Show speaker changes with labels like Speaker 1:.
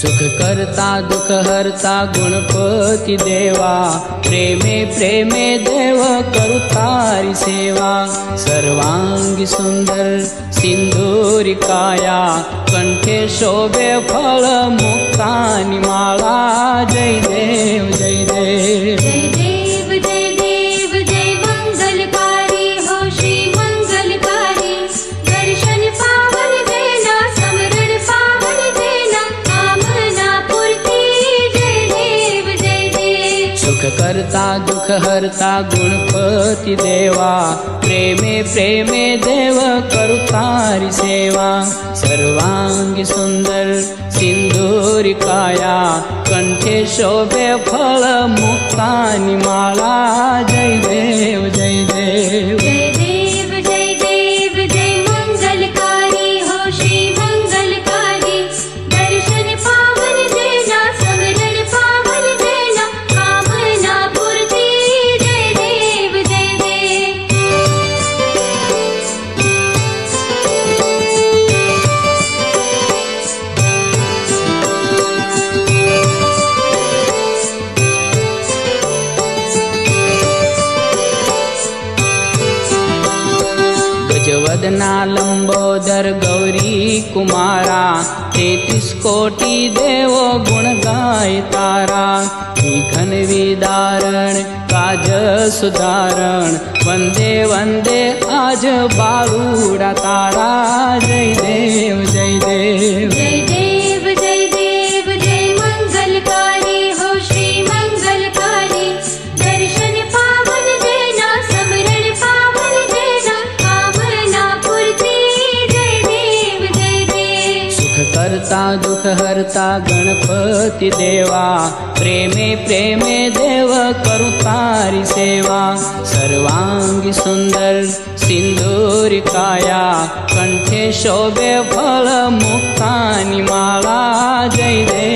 Speaker 1: सुख करता दुख हरता गुणपति देवा, प्रेमे प्रेमे देव करू तारी सेवा। सर्वांगी सुंदर सिंदूरी काया, कंठे शोभे फल मुक्तानी माळा। जय देव जय देव
Speaker 2: जय देव जय देव जय मंगलकारी हो श्री मंगलकारी। दर्शन पावन देना समरण पावन देना, कामना पूर्ति। जय देव जय देव
Speaker 1: सुख करता दुख हरता गुणपति देवा, प्रेमे प्रेमे देव करू तारी सेवा। सर्वांगी सुंदर सिंदूरी काया, कंठे शोभे फल मुक्तानी माळा। जय देव जय देव
Speaker 2: जय देव जय देव जय मंगलकारी हो श्री मंगलकारी। दर्शन पावन देना समरण पावन देना, कामना पूर्ति। जय देव जय देव
Speaker 1: गजवदना लंबोदर गौरी कुमारा, 33 कोटि देवो गुण गाय तारा। घन विदारण काज सुधारण, वंदे वंदे आज बालूड़ा तारा। जय देव जय देव
Speaker 2: जय देव जय देव जय मंगलकारी हो श्री मंगलकारी। दर्शन पावन देना समरण पावन देना, कामना पूर्ति। जय देव जय देव
Speaker 1: सुख करता दुख हरता गणपति देवा, प्रेमे प्रेमे देव करू तारी सेवा। सर्वांगी सुंदर सिंदूरी काया, कंठे शोभे फल मुक्तानी माळा। जय देव